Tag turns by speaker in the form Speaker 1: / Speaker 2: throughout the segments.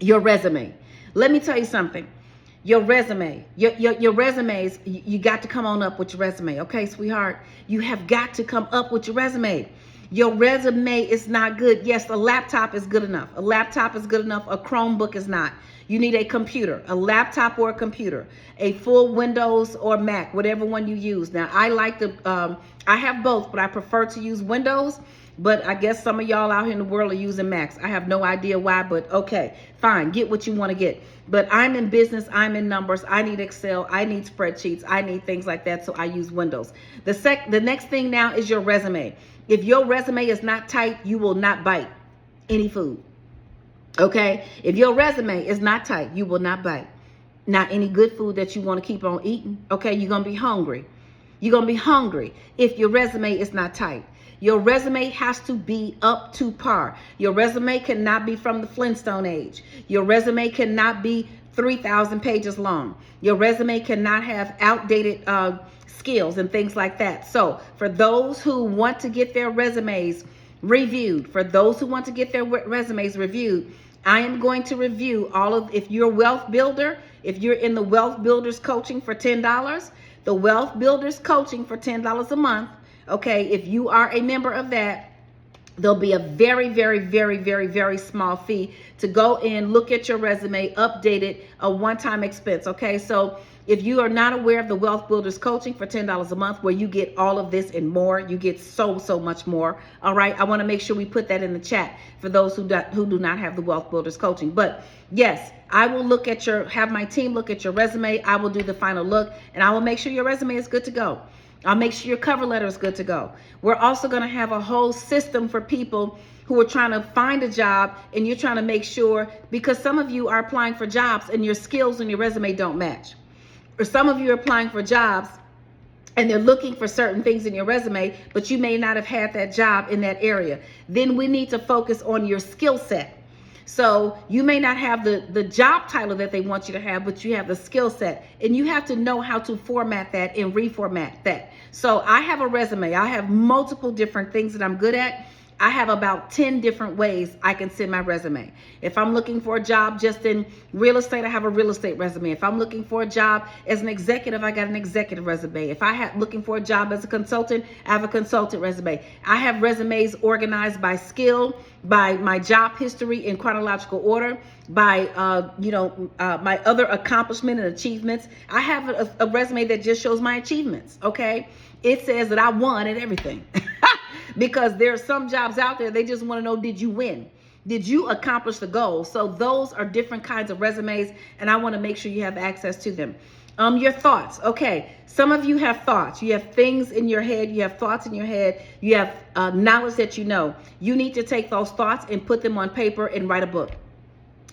Speaker 1: Your resume. Let me tell you something. Your resume, your resumes, you got to come on up with your resume. Okay, sweetheart, you have got to come up with your resume. Your resume is not good. Yes, a laptop is good enough. A laptop is good enough. A Chromebook is not. You need a computer, a laptop or a computer, a full Windows or Mac, whatever one you use. Now, I like I have both, but I prefer to use Windows. But I guess some of y'all out here in the world are using Macs. I have no idea why, but okay, fine. Get what you want to get. But I'm in business. I'm in numbers. I need Excel. I need spreadsheets. I need things like that. So I use Windows. The next thing now is your resume. If your resume is not tight, you will not bite any food. Okay? If your resume is not tight, you will not bite. Not any good food that you want to keep on eating. Okay? You're going to be hungry. You're going to be hungry if your resume is not tight. Your resume has to be up to par. Your resume cannot be from the Flintstone age. Your resume cannot be 3,000 pages long. Your resume cannot have outdated skills and things like that. So for those who want to get their resumes reviewed, I am going to review all of, if you're a wealth builder, if you're in the Wealth Builders Coaching for $10, the Wealth Builders Coaching for $10 a month. Okay, if you are a member of that, there'll be a very, very, very, very, very small fee to go in, look at your resume, update it, a one-time expense. Okay, so if you are not aware of the Wealth Builders Coaching for $10 a month, where you get all of this and more, you get so much more. All right, I want to make sure we put that in the chat for those who do not have the Wealth Builders Coaching. But yes, I will have my team look at your resume. I will do the final look, and I will make sure your resume is good to go. I'll make sure your cover letter is good to go. We're also going to have a whole system for people who are trying to find a job, and you're trying to make sure, because some of you are applying for jobs and your skills and your resume don't match. Or some of you are applying for jobs and they're looking for certain things in your resume, but you may not have had that job in that area. Then we need to focus on your skill set. So you may not have the job title that they want you to have, but you have the skill set, and you have to know how to format that and reformat that. So I have a resume. I have multiple different things that I'm good at. I have about 10 different ways I can send my resume. If I'm looking for a job just in real estate, I have a real estate resume. If I'm looking for a job as an executive, I got an executive resume. If I have looking for a job as a consultant, I have a consultant resume. I have resumes organized by skill, by my job history in chronological order, by my other accomplishment and achievements. I have a resume that just shows my achievements. Okay, it says that I won at everything. Because there are some jobs out there, they just want to know, did you win? Did you accomplish the goal? So those are different kinds of resumes, and I want to make sure you have access to them. Your thoughts. Okay, some of you have thoughts. You have things in your head. You have thoughts in your head. You have knowledge that you know. You need to take those thoughts and put them on paper and write a book.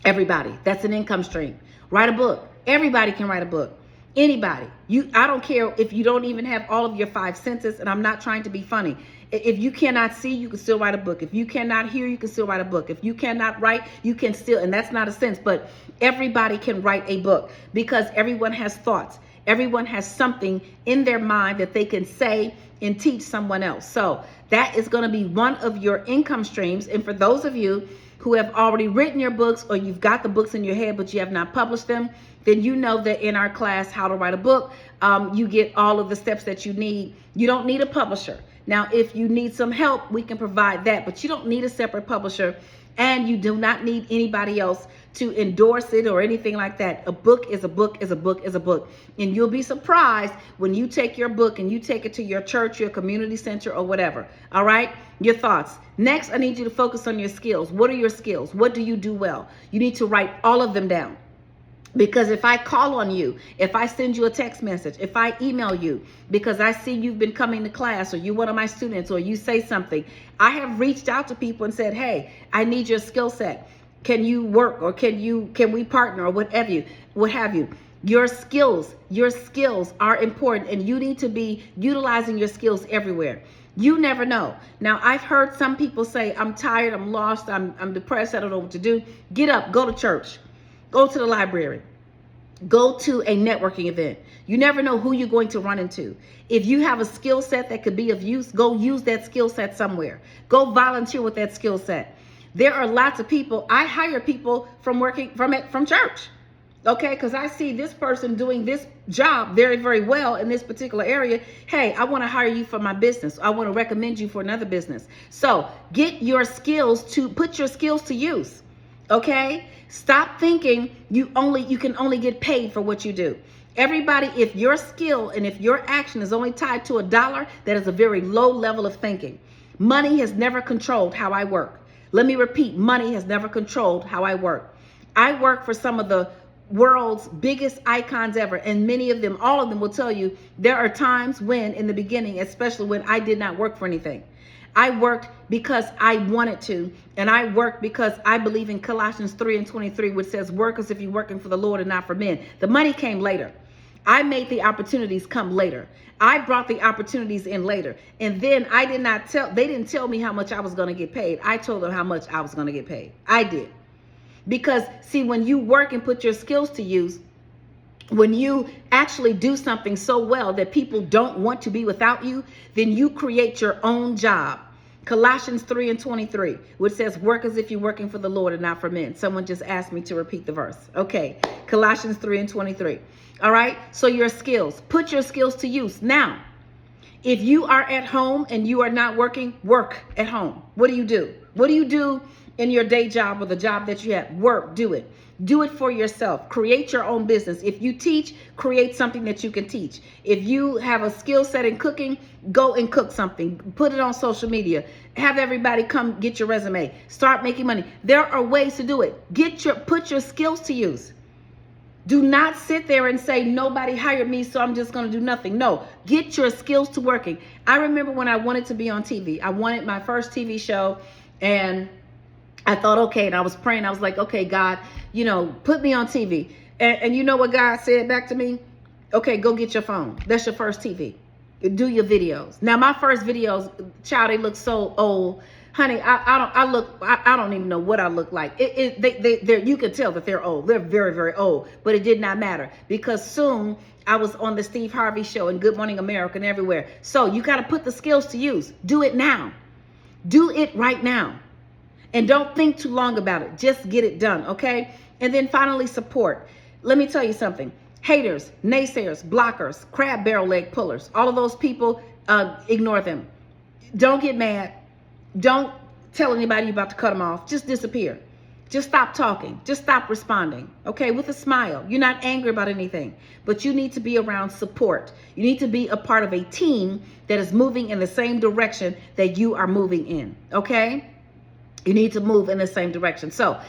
Speaker 1: Everybody. That's an income stream. Write a book. Everybody can write a book. Anybody. I don't care if you don't even have all of your 5 senses, and I'm not trying to be funny. If you cannot see, you can still write a book. If you cannot hear, you can still write a book. If you cannot write, you can still, and that's not a sense, but everybody can write a book, because everyone has thoughts. Everyone has something in their mind that they can say and teach someone else. So that is going to be one of your income streams. And for those of you who have already written your books, or you've got the books in your head, but you have not published them, then you know that in our class, How to Write a Book, you get all of the steps that you need. You don't need a publisher. Now, if you need some help, we can provide that, but you don't need a separate publisher, and you do not need anybody else to endorse it or anything like that. A book is a book is a book is a book. And you'll be surprised when you take your book and you take it to your church, your community center, or whatever. All right? Your thoughts. Next, I need you to focus on your skills. What are your skills? What do you do well? You need to write all of them down. Because if I call on you, if I send you a text message, if I email you, because I see you've been coming to class, or you're one of my students, or you say something, I have reached out to people and said, hey, I need your skill set. Can you work, or can we partner, or what have you. Your skills are important, and you need to be utilizing your skills everywhere. You never know. Now, I've heard some people say, I'm tired, I'm lost, I'm depressed, I don't know what to do. Get up, go to church. Go to the library. Go to a networking event. You never know who you're going to run into. If you have a skill set that could be of use, go use that skill set somewhere. Go volunteer with that skill set. There are lots of people. I hire people from church. Okay, because I see this person doing this job very, very well in this particular area. Hey, I want to hire you for my business. I want to recommend you for another business. So put your skills to use. Okay, stop thinking you can only get paid for what you do. Everybody, if your skill and if your action is only tied to $1, that is a very low level of thinking. Money has never controlled how I work. Let me repeat, money has never controlled how I work. I work for some of the world's biggest icons ever, and many of them, all of them will tell you there are times when, in the beginning, especially when I did not work for anything. I worked because I wanted to, and I worked because I believe in Colossians 3:23, which says, work as if you're working for the Lord and not for men. The money came later. I made the opportunities come later. I brought the opportunities in later. And then they didn't tell me how much I was going to get paid. I told them how much I was going to get paid. I did. Because see, when you work and put your skills to use, when you actually do something so well that people don't want to be without you, then you create your own job. Colossians 3:23, which says, work as if you're working for the Lord and not for men. Someone just asked me to repeat the verse. Okay, Colossians 3:23. All right, so your skills, put your skills to use. Now, if you are at home and you are not working, work at home. What do you do? What do you do in your day job or the job that you have? Work, do it. Do it for yourself. Create your own business. If you teach, create something that you can teach. If you have a skill set in cooking, go and cook something. Put it on social media. Have everybody come get your resume. Start making money. There are ways to do it. Put your skills to use. Do not sit there and say, nobody hired me, so I'm just going to do nothing. No, get your skills to working. I remember when I wanted to be on TV. I wanted my first TV show, and I thought, okay, and I was praying. I was like, okay, God, put me on TV. And you know what God said back to me? Okay, go get your phone. That's your first TV. Do your videos. Now, my first videos, child, they look so old. Honey, I don't even know what I look like. You can tell that they're old. They're very, very old, but it did not matter because soon I was on the Steve Harvey show and Good Morning America and everywhere. So you got to put the skills to use. Do it now. Do it right now. And don't think too long about it. Just get it done. Okay. And then finally, support. Let me tell you something. Haters, naysayers, blockers, crab barrel leg pullers, all of those people, ignore them. Don't get mad. Don't tell anybody you're about to cut them off. Just disappear. Just stop talking. Just stop responding. Okay, with a smile. You're not angry about anything, but you need to be around support. You need to be a part of a team that is moving in the same direction that you are moving in. Okay? You need to move in the same direction. So